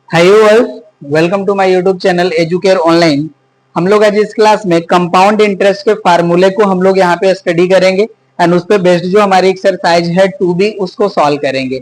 Hi all, welcome to my YouTube channel Educare online. हम लोग आज इस क्लास में कंपाउंड इंटरेस्ट के फार्मूले को हम लोग यहाँ पे स्टडी करेंगे एंड उस पे बेस्ड जो हमारी एक्सरसाइज है 2B उसको सॉल्व करेंगे।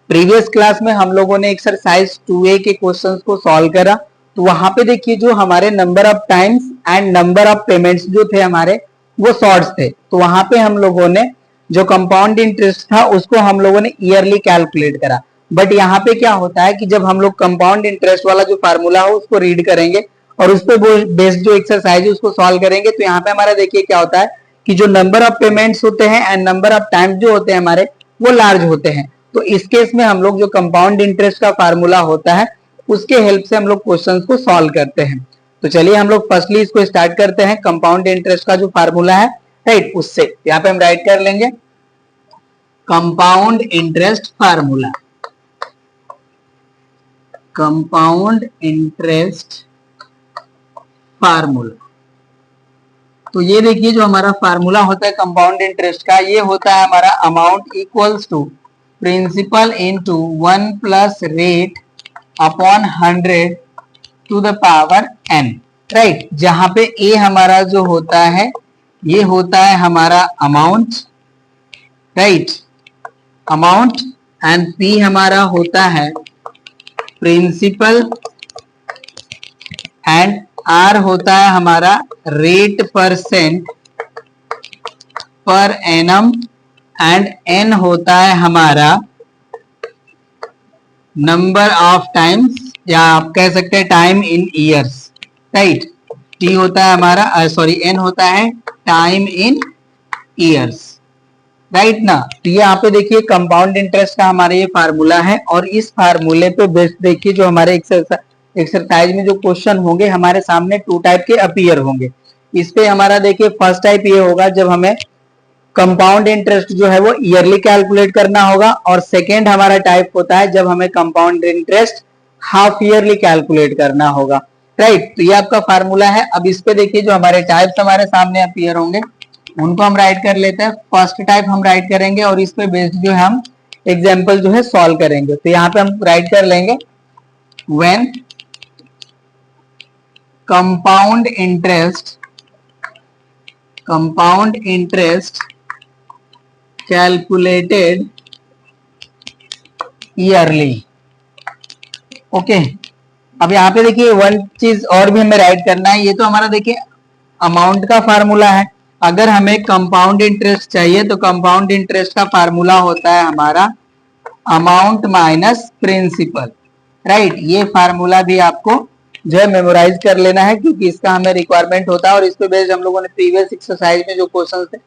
प्रीवियस क्लास में हम लोगों ने एक्सरसाइज 2A के क्वेश्चंस को सॉल्व करा, तो वहां पे देखिए जो हमारे number of times and number of payments जो थे हमारे वो शॉर्ट्स थे। तो वहां पे हम लोगों ने जो कंपाउंड इंटरेस्ट था उसको हम लोगों ने ईयरली कैलकुलेट करा। बट यहाँ पे क्या होता है कि जब हम लोग कंपाउंड इंटरेस्ट वाला जो फार्मूला हो उसको रीड करेंगे और उस पर बेस्ड जो एक्सरसाइज है उसको सॉल्व करेंगे, तो यहाँ पे हमारा देखिए क्या होता है कि जो नंबर ऑफ पेमेंट्स होते हैं एंड नंबर ऑफ टाइम्स जो होते हैं हमारे वो लार्ज होते हैं। तो इस केस में हम लोग जो कंपाउंड इंटरेस्ट का फार्मूला होता है उसके हेल्प से हम लोग क्वेश्चंस को सॉल्व करते हैं। तो चलिए हम लोग फर्स्टली इसको स्टार्ट करते हैं। कंपाउंड इंटरेस्ट का जो फार्मूला है राइट, उससे यहाँ पे हम राइट कर लेंगे compound interest formula. Compound interest formula, तो ये देखिए जो हमारा फार्मूला होता है कंपाउंड इंटरेस्ट का, ये होता है हमारा amount equals to principal into 1 plus rate upon 100 to the power n, right. जहां पे a हमारा जो होता है ये होता है हमारा amount, right, amount, and p हमारा होता है प्रिंसिपल, एंड r होता है हमारा rate percent per annum, and n होता है हमारा नंबर ऑफ टाइम्स, या आप कह सकते हैं time in years, right. t होता है हमारा n होता है टाइम इन ईयर्स, राइट ना। तो ये यहाँ पे देखिए कंपाउंड इंटरेस्ट का हमारा ये फार्मूला है और इस फार्मूले पे बेस्ड देखिए जो हमारे एक्सरसाइज में जो क्वेश्चन होंगे हमारे सामने 2 टाइप के अपीयर होंगे। इस पे हमारा देखिए फर्स्ट टाइप ये होगा जब हमें कंपाउंड इंटरेस्ट जो है वो ईयरली कैलकुलेट करना होगा, और सेकेंड हमारा टाइप होता है जब हमें compound interest half yearly calculate करना होगा, राइट। तो ये आपका फार्मूला है। अब इस पे देखिए जो हमारे टाइप्स हमारे सामने अपीयर होंगे उनको हम राइट कर लेते हैं। फर्स्ट टाइप हम राइट करेंगे और इस पे बेस्ड जो है हम एग्जांपल जो है सॉल्व करेंगे। तो यहाँ पे हम राइट कर लेंगे when compound interest calculated yearly, okay. अब यहाँ पे देखिए वन चीज और भी हमें राइट करना है। ये तो हमारा देखिए अमाउंट का फार्मूला है। अगर हमें कंपाउंड इंटरेस्ट चाहिए तो कंपाउंड इंटरेस्ट का फार्मूला होता है हमारा अमाउंट माइनस प्रिंसिपल, राइट। ये फार्मूला भी आपको जो है मेमोराइज कर लेना है क्योंकि इसका हमें रिक्वायरमेंट होता है और इस पे बेस्ड हम लोगों ने प्रीवियस एक्सरसाइज में जो क्वेश्चन थे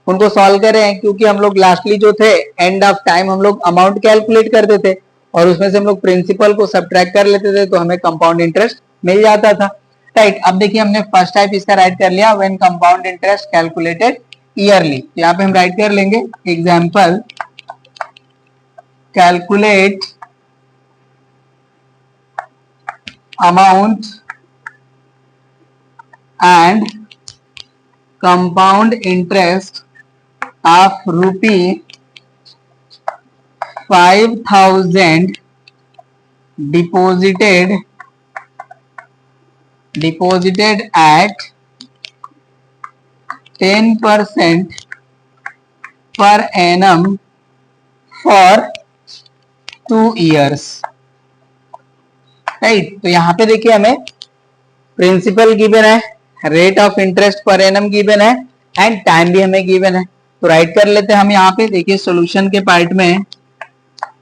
उनको सॉल्व करे हैं। क्योंकि हम लोग लास्टली जो थे एंड ऑफ टाइम हम लोग अमाउंट कैलकुलेट करते थे और उसमें से हम लोग प्रिंसिपल को सब्ट्रैक्ट कर लेते थे तो हमें कंपाउंड इंटरेस्ट मिल जाता था, राइट। अब देखिए हमने फर्स्ट टाइप इसका राइट कर लिया when compound interest calculated yearly. तो यहाँ पे हम राइट कर लेंगे example calculate amount and compound interest of ₹5,000 deposited at 10% per annum for 2 years, right. तो यहाँ पे देखिए हमें प्रिंसिपल गिवन है, rate of interest per annum given है एंड टाइम भी हमें गिवन है। तो राइट कर लेते हैं हम यहाँ पे। देखिए सॉल्यूशन के पार्ट में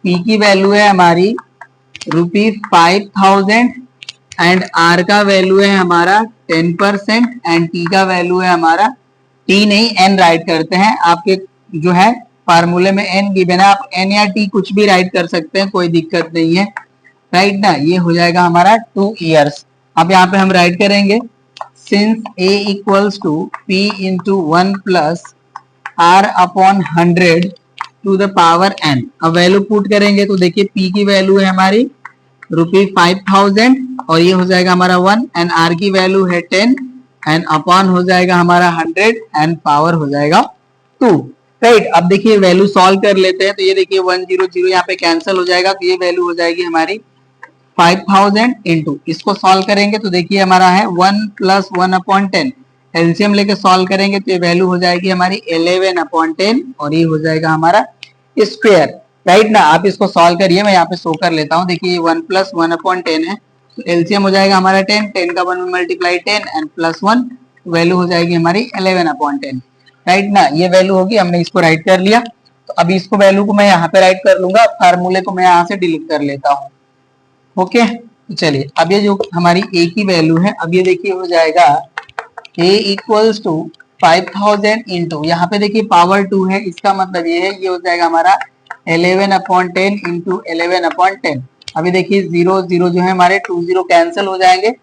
P की वैल्यू है हमारी ₹5,000 एंड R का वैल्यू है हमारा 10% एंड T का वैल्यू है हमारा T नहीं N राइट करते हैं। आपके जो है फार्मूले में N गिवन है, आप N या T कुछ भी राइट कर सकते हैं, कोई दिक्कत नहीं है, राइट ना। ये हो जाएगा हमारा 2 years। अब यहाँ पे हम राइट करेंगे since A equals to P into 1 plus R upon 100 to the power n। अब वैल्यू पुट करेंगे तो देखिए P की वैल्यू है हमारी ₹5,000 और ये हो जाएगा हमारा 1 एंड R की वैल्यू है 10 एंड अपॉन हो जाएगा हमारा 100 एंड पावर हो जाएगा 2, राइट। अब देखिए वैल्यू सॉल्व कर लेते हैं तो ये देखिए 100 यहाँ पे कैंसिल हो जाएगा तो ये वैल्यू हो जाएगी हमारी 5000 इंटू, इसको सॉल्व करेंगे तो देखिए हमारा है 1 प्लस 1/10, एलसीएम लेके सॉल्व करेंगे तो ये वैल्यू हो जाएगी हमारी 11/10 और ये हो जाएगा हमारा स्क्वायर, राइट ना। आप इसको सॉल्व करिए, मैं यहाँ पे शो कर लेता हूँ। देखिए 1 प्लस 1/10 है तो एलसीएम हो जाएगा हमारा 10, 10 का 1 में मल्टीप्लाई 10 एंड प्लस 1, वैल्यू हो जाएगी हमारी 11/10, राइट ना। ये वैल्यू होगी, हमने इसको राइट कर लिया। तो अभी इसको वैल्यू को मैं यहाँ पे राइट कर लूंगा, फार्मूले को मैं यहाँ से डिलीट कर लेता हूँ। ओके, तो चलिए अब ये जो हमारी ए की वैल्यू है, अब ये देखिए हो जाएगा a इक्वल्स टू 5000 इंटू, यहाँ पे देखिए पावर 2 है, इसका मतलब ये है ये हो जाएगा हमारा 11/10 इंटू 11/10। अभी देखिए 0 0 जो है हमारे 2 0 कैंसिल हो जाएंगे,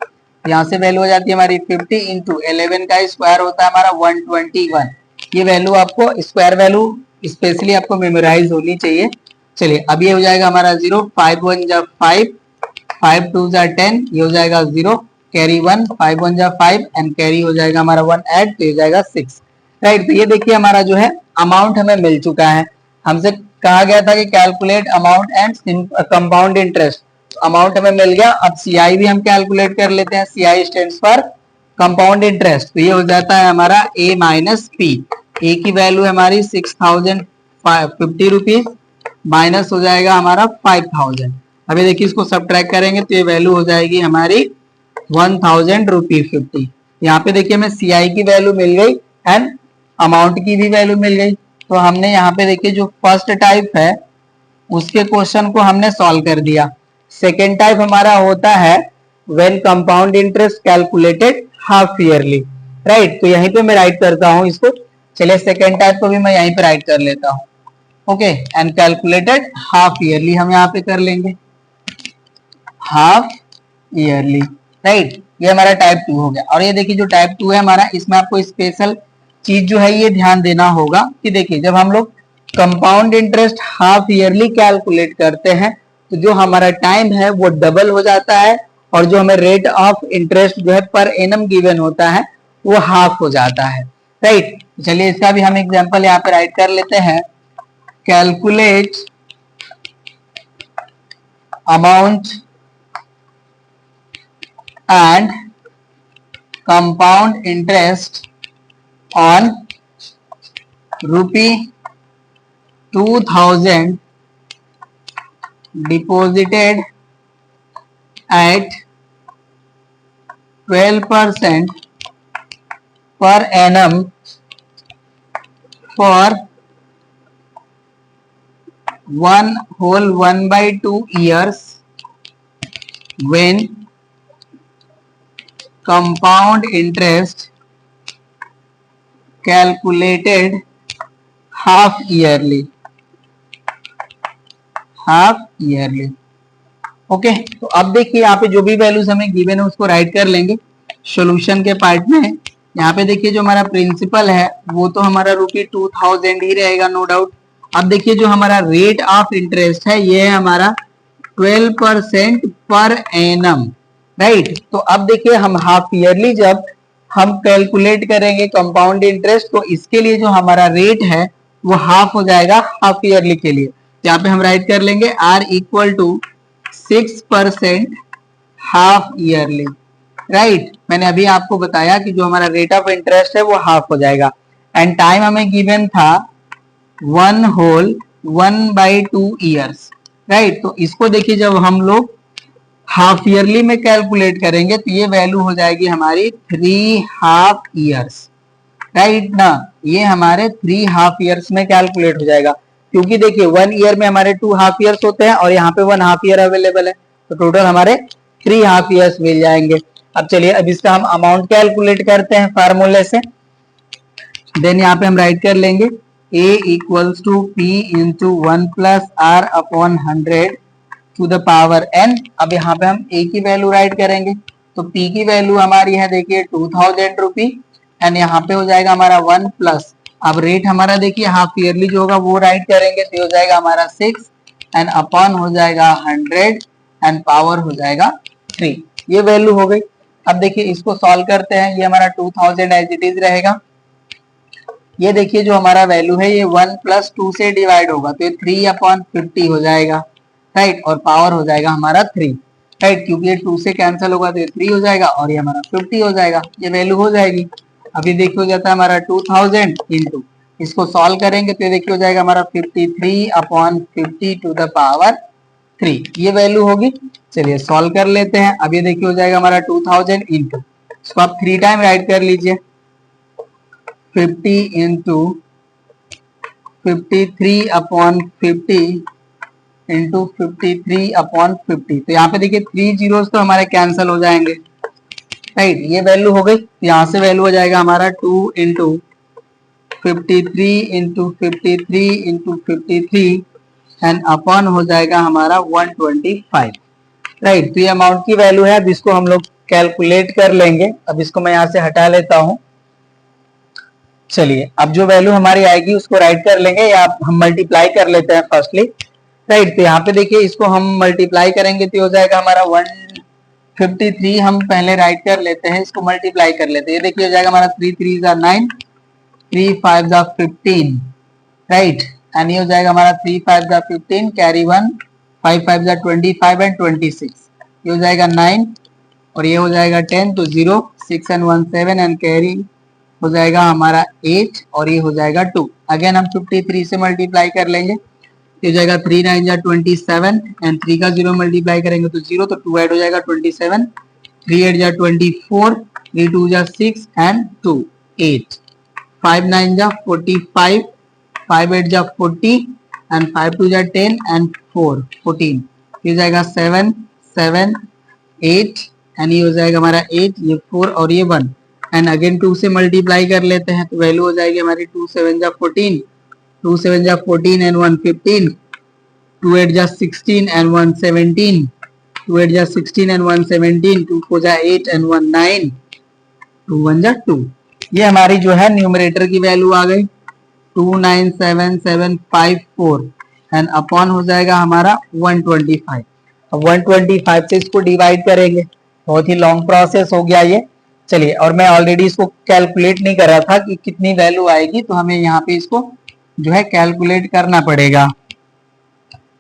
यहाँ से वैल्यू हो जाती है हमारी 50 इंटू 11 का स्क्वायर होता है हमारा 121। ये वैल्यू आपको स्क्वायर वैल्यू स्पेशली आपको मेमोराइज होनी चाहिए। चलिए अब ये हो जाएगा हमारा 0, 5 1 जा 5, 5 2 जा 10, ये हो जाएगा 0, कैरी 1, 5 1 जा 5 एंड कैरी हो जाएगा हमारा 1 ऐड, तो ये जाएगा 6, राइट। तो ये देखिए हमारा जो है अमाउंट हमें मिल चुका है। हमसे कहा गया था कि calculate amount and compound interest, amount हमें मिल गया। अब सीआई भी हम कैलकुलेट कर लेते हैं, CI stands for compound interest, तो ये हो जाता है हमारा a माइनस पी। ए की वैल्यू है हमारी 6050 रुपीज, माइनस हो जाएगा हमारा 5000। अभी देखिए इसको सब्ट्रैक्ट करेंगे तो ये वैल्यू हो जाएगी हमारी 1000 रुपी 50। यहाँ पे देखिए हमें सीआई की वैल्यू मिल गई एंड अमाउंट की भी वैल्यू मिल गई। तो हमने यहाँ पे देखिए जो फर्स्ट टाइप है उसके क्वेश्चन को हमने सॉल्व कर दिया। सेकेंड टाइप हमारा होता है when compound interest calculated half yearly, right. तो यहीं पे मैं राइट करता हूँ इसको। चलिए सेकेंड टाइप को भी मैं यहीं पे राइट कर लेता हूँ। Okay, and calculated half yearly हम यहाँ पे कर लेंगे, हाफ ईयरली, राइट। ये हमारा टाइप 2 हो गया। और ये देखिए जो टाइप 2 है हमारा, इसमें आपको स्पेशल चीज जो है ये ध्यान देना होगा कि देखिए जब हम लोग compound interest half yearly calculate करते हैं तो जो हमारा टाइम है वो डबल हो जाता है और जो हमें रेट ऑफ इंटरेस्ट जो है पर एनम गिवन होता है वो हाफ हो जाता है, राइट। चलिए इसका भी हम एग्जांपल यहाँ पे राइट कर लेते हैं। Calculate amount and compound interest on ₹2000 deposited at 12% per annum for 1/2 years when compound interest calculated half yearly, half yearly. Okay, तो अब देखिए यहाँ पे जो भी वैल्यूज हमें गिवन है उसको राइट कर लेंगे सॉल्यूशन के पार्ट में। यहाँ पे देखिए जो हमारा प्रिंसिपल है वो तो हमारा ₹2000 ही रहेगा, नो डाउट। अब देखिए जो हमारा रेट ऑफ इंटरेस्ट है ये है हमारा 12% पर एनम, राइट। तो अब देखिए हम हाफ ईयरली जब हम कैलकुलेट करेंगे कंपाउंड इंटरेस्ट, तो इसके लिए जो हमारा रेट है वो हाफ हो जाएगा हाफ ईयरली के लिए। यहाँ पे हम राइट कर लेंगे R equal to 6% half yearly, right. मैंने अभी आपको बताया कि जो हमारा रेट ऑफ इंटरेस्ट है वो हाफ हो जाएगा एंड टाइम हमें गिवन था 1/2 ईयर्स, राइट। तो इसको देखिए जब हम लोग हाफ ईयरली में कैलकुलेट करेंगे तो ये वैल्यू हो जाएगी हमारी 3 हाफ ईयर्स, राइट ना। ये हमारे 3 हाफ ईयर्स में कैलकुलेट हो जाएगा क्योंकि देखिए 1 ईयर में हमारे 2 हाफ ईयर्स होते हैं और यहाँ पे 1 हाफ ईयर अवेलेबल है, तो टोटल हमारे 3 हाफ ईयर्स मिल जाएंगे। अब चलिए अब इसका हम अमाउंट कैलकुलेट करते हैं फार्मूले से। देन यहाँ पे हम राइट कर लेंगे A equals to P into 1 plus R upon 100 to the power n। अब यहाँ पे हम A की वैल्यू राइट करेंगे तो P की वैल्यू हमारी है देखिए 2000 रुपी एंड यहाँ पे हो जाएगा हमारा 1 प्लस, अब रेट हमारा देखिए हाफ ईयरली जो होगा वो राइट करेंगे तो हो जाएगा हमारा 6 एंड अपॉन हो जाएगा 100 एंड पावर हो जाएगा 3। ये वैल्यू हो गई। अब देखिए इसको सॉल्व करते हैं, ये हमारा 2000 एज इट इज रहेगा। ये देखिए जो हमारा वैल्यू है ये 1 प्लस 2 से डिवाइड होगा तो ये 3/50 हो जाएगा, राइट। और पावर हो जाएगा हमारा 3। राइट, क्योंकि ये 2 से कैंसिल होगा तो ये 3 हो जाएगा और ये हमारा 50 हो जाएगा, ये वैल्यू हो जाएगी। अभी देखिए हो जाता है हमारा 2000 इंटू, इसको सॉल्व करेंगे तो ये देखिए हो जाएगा हमारा 53/50 टू द पावर 3, ये वैल्यू होगी। चलिए सॉल्व कर लेते हैं। अब ये देखिए हो जाएगा हमारा 2000 इंटू, इसको आप 3 टाइम राइट कर लीजिए, 50 इंटू 53/50 इंटू 53/50। तो यहाँ पे देखिए 3 जीरोस तो हमारे कैंसिल हो जाएंगे, राइट, ये वैल्यू हो गई। यहाँ से वैल्यू हो जाएगा हमारा 2 into 53 into 53 into 53 and upon हो जाएगा हमारा 125, राइट। तो ये अमाउंट की वैल्यू है। अब इसको हम लोग कैलकुलेट कर लेंगे। अब इसको मैं यहाँ से हटा लेता हूँ। चलिए अब जो वैल्यू हमारी आएगी उसको राइट कर लेंगे, या हम मल्टीप्लाई कर लेते हैं फर्स्टली, राइट। तो यहाँ पे देखिए इसको हम मल्टीप्लाई करेंगे तो हो जाएगा हमारा 153, हम पहले राइट कर लेते हैं, इसको मल्टीप्लाई कर लेते हैं। ये देखिए हो जाएगा हमारा 3 3 9, 3 5 15, राइट, एंड ये हो जाएगा हमारा 3 5 15, कैरी 1, 5 5 25 एंड 26, ये हो जाएगा 9 और ये हो जाएगा 10, तो 0 6 एंड 1 7 एंड कैरी हो जाएगा हमारा 8 और ये हो जाएगा 2। अगेन हम 53 से मल्टीप्लाई कर लेंगे, ये हो जाएगा 3 9 27 एंड 3 का 0 मल्टीप्लाई करेंगे तो 0, तो 2 ऐड हो जाएगा 27, 3 8 24, 3 2 6 एंड 2 8, 5 9 45, 5 8 40 एंड 5 2 10 एंड 4 14, ये हो जाएगा 7 7 8 एंड ये हो जाएगा हमारा 8, ये 4 और ये 1 एंड अगेन 2 से मल्टीप्लाई कर लेते हैं तो वैल्यू हो जाएगी हमारी 2 7 14, 2 7 14 एंड 1 15, 2 8 16 एंड 1 17, 2 8 16 एंड 1 17, 2 4 8 एंड 1 9, 2 1 2। ये हमारी जो है न्यूमरेटर की वैल्यू आ गई 297,754 एंड अपॉन हो जाएगा हमारा 125। अब 125 से इसको डिवाइड करेंगे, बहुत ही लॉन्ग प्रोसेस हो गया ये। चलिए, और मैं ऑलरेडी इसको कैलकुलेट नहीं कर रहा था कि कितनी वैल्यू आएगी, तो हमें यहाँ पे इसको जो है कैलकुलेट करना पड़ेगा।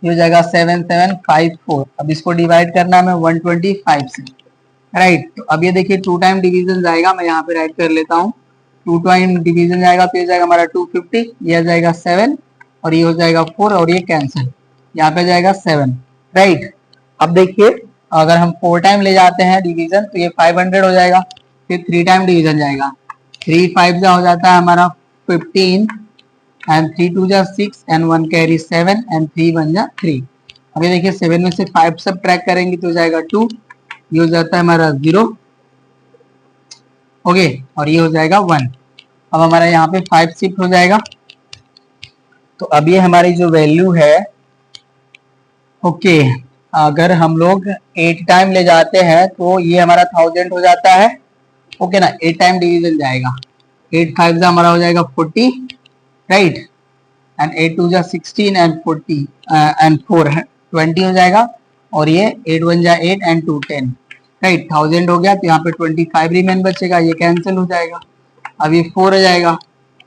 ये हो जाएगा 7754। अब इसको डिवाइड करना है 125 से, राइट। तो अब ये देखिए 2 टाइम डिवीजन जाएगा, मैं यहाँ पे राइट कर लेता हूँ। 2 टाइम डिवीजन जाएगा तो ये जाएगा हमारा 250, ये आ जाएगा 7 और ये हो जाएगा 4 और ये कैंसिल, यहाँ पे जाएगा 7, राइट। अब देखिए अगर हम 4 टाइम ले जाते हैं डिवीजन तो ये 500 हो जाएगा। फिर 3 टाइम डिवीजन जाएगा, 3 5 हो जाता है हमारा 15 एंड 3 2 6 एंड 1 कैरी 7 एंड 3 1 3। अब ये देखिए 7 में से 5 सब ट्रैक करेंगे तो जाएगा 2, ये हो जाता है हमारा 0, ओके, और ये हो जाएगा 1। अब हमारा यहाँ पे 5 शिफ्ट हो जाएगा, तो अब ये हमारी जो वैल्यू है, ओके, अगर हम लोग 8 टाइम ले जाते हैं तो ये हमारा 1000 हो जाता है, ओके ना। 8 टाइम डिवीजन जाएगा, 8 5 हमारा हो जाएगा 40, राइट, एंड 8 2 16 एंड 40 एंड 4 20 हो जाएगा, और ये 8 1 8 एंड 2 10, राइट। 1000 हो गया तो यहाँ पे 25 रिमेन बचेगा, ये कैंसिल हो जाएगा। अब ये 4 हो जाएगा,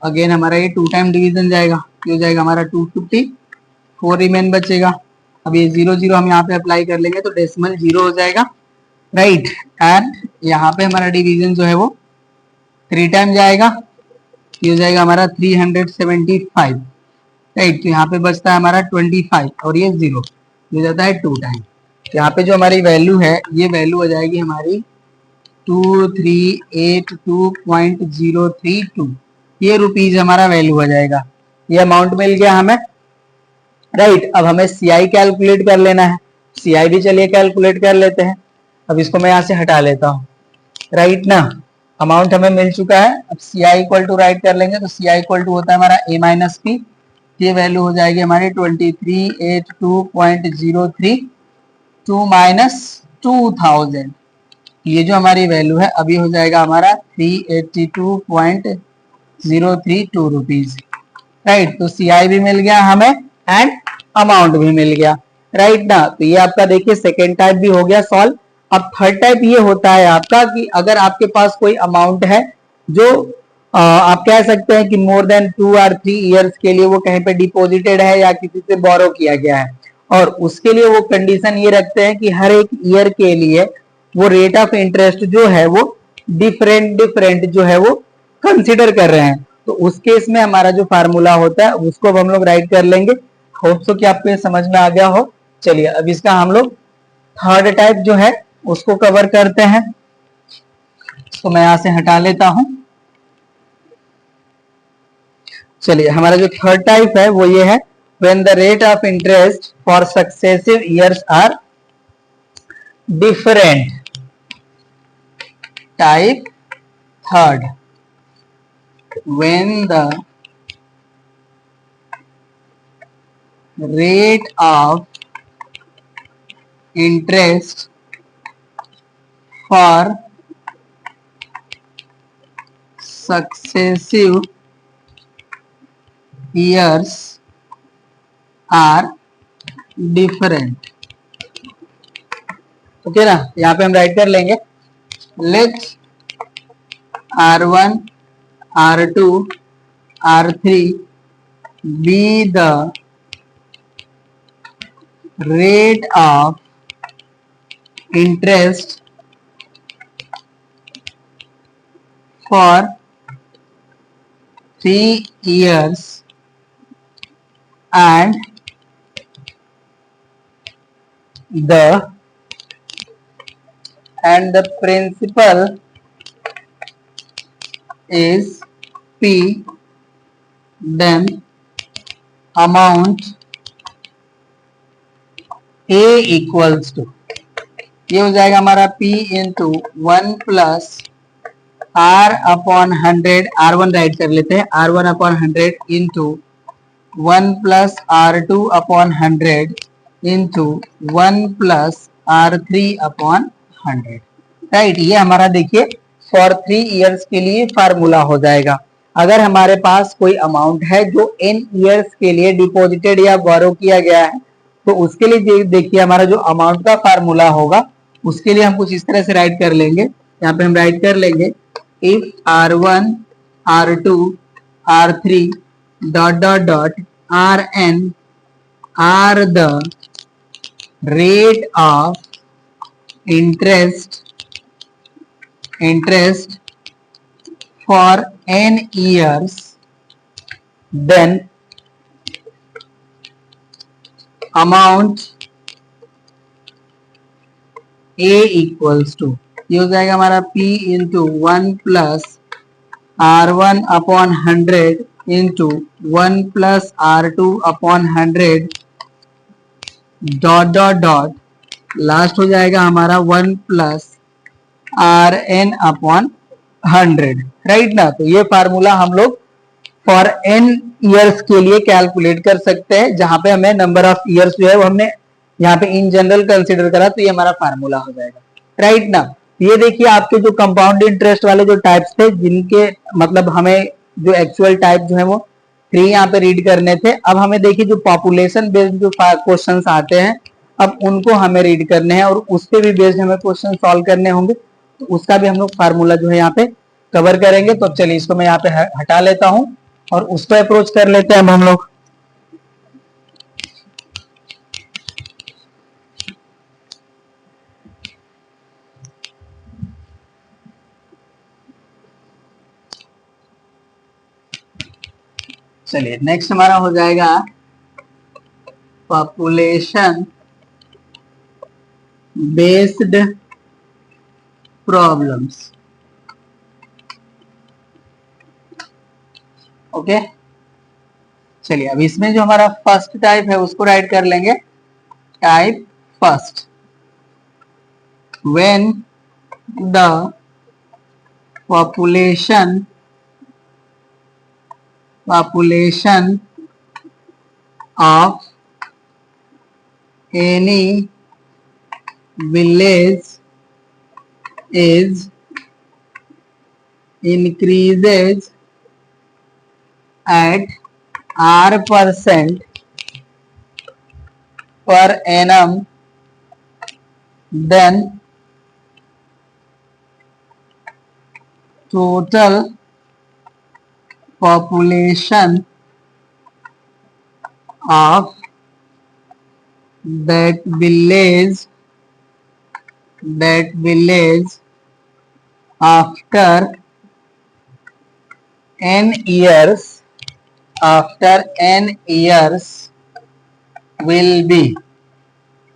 अगेन हमारा ये 2 टाइम डिवीजन जाएगा, ये हो जाएगा हमारा 250, 4 रिमेन बचेगा। अब ये 0 0 हम यहाँ पे अप्लाई कर लेंगे तो डेसिमल 0 हो जाएगा, राइट। एंड यहाँ पे हमारा डिवीजन जो है वो 3 टाइम जाएगा, ये हो जाएगा हमारा 375, राइट। तो यहाँ पे बचता है हमारा 25 और ये 0, ये हो जाता है 2 टाइम। तो यहाँ पे जो हमारी वैल्यू है, ये वैल्यू हो जाएगी हमारी 2382.032, ये रुपीज हमारा वैल्यू हो जाएगा। ये अमाउंट मिल गया हमें, राइट। अब हमें सीआई कैलकुलेट कर लेना है, सीआई भी चलिए कैलकुलेट कर लेते हैं। अब इसको मैं यहाँ से हटा लेता हूँ, राइट ना। अमाउंट हमें मिल चुका है, अब सीआई इक्वल टू राइट कर लेंगे तो सीआई इक्वल टू होता है हमारा a माइनस पी, ये वैल्यू हो जाएगी हमारी 2382.032 माइनस 2000, ये जो हमारी वैल्यू है अभी हो जाएगा हमारा 382.032 रुपीज, राइट। तो सीआई भी मिल गया हमें एंड अमाउंट भी मिल गया, राइट ना। तो ये आपका देखिए सेकेंड टाइप भी हो गया सॉल्व। अब थर्ड टाइप ये होता है आपका कि अगर आपके पास कोई अमाउंट है जो आप कह सकते हैं कि मोर देन 2 और 3 इयर्स के लिए वो कहीं पे डिपॉजिटेड है या किसी से बोरो किया गया है, और उसके लिए वो कंडीशन ये रखते हैं कि हर एक ईयर के लिए वो रेट ऑफ इंटरेस्ट जो है वो डिफरेंट डिफरेंट जो है वो कंसिडर कर रहे हैं। तो उस केस में हमारा जो फार्मूला होता है उसको अब हम लोग राइट कर लेंगे। होप सो कि आपको ये समझ में आ गया हो। चलिए अब इसका हम लोग थर्ड टाइप जो है उसको कवर करते हैं। तो मैं यहां से हटा लेता हूं। चलिए हमारा जो थर्ड टाइप है वो ये है, when the rate of interest for successive years are different. Type third, when the rate of interest for successive years are different। Okay ना, यहाँ पे हम राइट कर लेंगे, late R1 R2 R3 be the rate of interest for 3 years and the principal is P, then amount A equals to, ये हो जाएगा हमारा P into 1 plus R upon 100, R1 right कर लेते हैं, R1 upon 100 into 1 plus R2 upon 100 into 1 plus R3 upon 100। Right, ये हमारा देखिए फॉर 3 इयर्स के लिए फार्मूला हो जाएगा। अगर हमारे पास कोई अमाउंट है जो n इयर्स के लिए डिपॉजिटेड या बोरो किया गया है, तो उसके लिए देखिए हमारा जो अमाउंट का फार्मूला होगा उसके लिए हम कुछ इस तरह से राइट कर लेंगे। यहाँ पे हम राइट कर लेंगे, if R1 R2 R3 dot dot dot Rn are the rate of interest for n years, then amount A equals to, ये हो जाएगा हमारा P into 1 plus R1 upon 100 into 1 plus R2 upon 100 dot dot dot, last हो जाएगा हमारा 1 plus Rn upon 100। Right ना, तो ये फार्मूला हम लोग फॉर n ईयर्स के लिए कैलकुलेट कर सकते हैं, जहां पे हमें नंबर ऑफ ईयर्स जो है वो हमने यहाँ पे इन जनरल कंसीडर करा, तो ये हमारा फार्मूला हो जाएगा। राइट ना, ये देखिए आपके जो कंपाउंड इंटरेस्ट वाले जो टाइप्स थे, जिनके मतलब हमें जो एक्चुअल टाइप जो है वो 3 यहाँ पे रीड करने थे। अब हमें देखिए जो पॉपुलेशन बेस्ड जो क्वेश्चन आते हैं, अब उनको हमें रीड करने हैं और उस पर भी बेस्ड हमें क्वेश्चन सॉल्व करने होंगे। तो उसका भी हम लोग फार्मूला जो है यहाँ पे कवर करेंगे। तो चलिए इसको मैं यहाँ पे हटा लेता हूं और उसको अप्रोच कर लेते हैं अब हम लोग। चलिए नेक्स्ट हमारा हो जाएगा पॉपुलेशन बेस्ड प्रॉब्लम्स। ओके, चलिए अब इसमें जो हमारा फर्स्ट टाइप है उसको राइट कर लेंगे। Type first, when the population of any village is increases at R% per annum, then total population of that village after n years will be।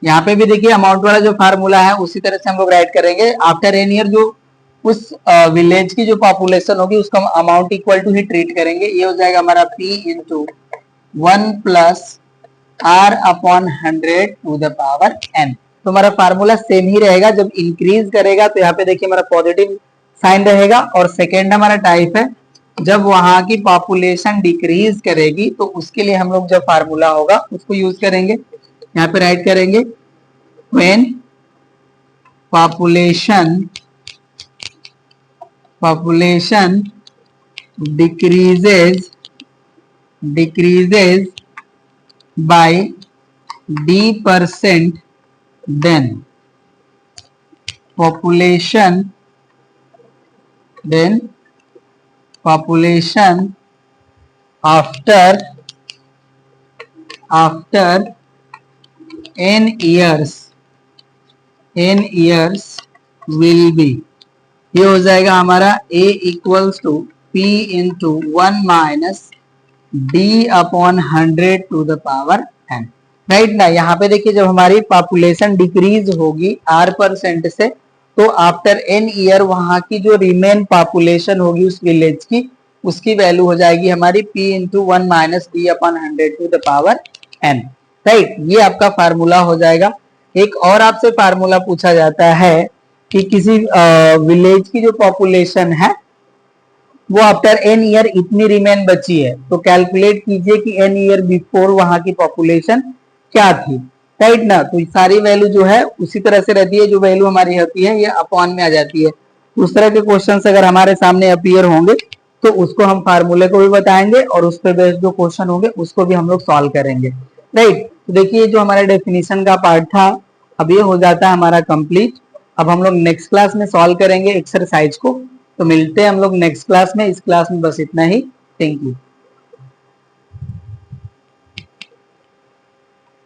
यहाँ पे भी देखिए अमाउंट वाला जो फार्मूला है उसी तरह से हम लोग राइट करेंगे। आफ्टर एन ईयर जो उस विलेज की जो पॉपुलेशन होगी उसका अमाउंट इक्वल टू ही ट्रीट करेंगे। ये हो जाएगा हमारा p into 1 plus r upon 100 to the power n। तो हमारा फार्मूला सेम ही रहेगा। जब इंक्रीज करेगा तो यहाँ पे देखिए हमारा पॉजिटिव साइन रहेगा। और सेकेंड हमारा टाइप है जब वहां की पॉपुलेशन डिक्रीज करेगी तो उसके लिए हम लोग जब फार्मूला होगा उसको यूज करेंगे। यहाँ पे राइट करेंगे when population decreases by d%, then population after n years will be। ये हो जाएगा हमारा a equals to p into 1 minus d upon 100 to the power n। Right ना। यहाँ पे देखिए जब हमारी पॉपुलेशन डिक्रीज होगी r% से तो आफ्टर n ईयर वहां की जो रिमेन पॉपुलेशन होगी उस विलेज की उसकी वैल्यू हो जाएगी हमारी p into 1 minus d upon 100 to the power n। Right, ये आपका फार्मूला हो जाएगा। एक और आपसे फार्मूला पूछा जाता है कि किसी विलेज की जो पॉपुलेशन है वो आफ्टर एन ईयर इतनी रिमेन बची है तो कैलकुलेट कीजिए कि एन ईयर बिफोर वहां की पॉपुलेशन क्या थी। राइट ना। तो सारी वैल्यू जो है उसी तरह से रहती है। जो वैल्यू हमारी होती है ये अपॉन में आ जाती है। उस तरह के क्वेश्चंस अगर हमारे सामने अपीयर होंगे तो उसको हम फार्मूले को भी बताएंगे और उस पर बेस्ड जो क्वेश्चन होंगे उसको भी हम लोग सॉल्व करेंगे। राइट, तो देखिए जो हमारा डेफिनेशन का पार्ट था अब ये हो जाता है हमारा कंप्लीट। अब हम लोग नेक्स्ट क्लास में सॉल्व करेंगे एक्सरसाइज को। तो मिलते हैं हम लोग नेक्स्ट क्लास में। इस क्लास में बस इतना ही। Thank you.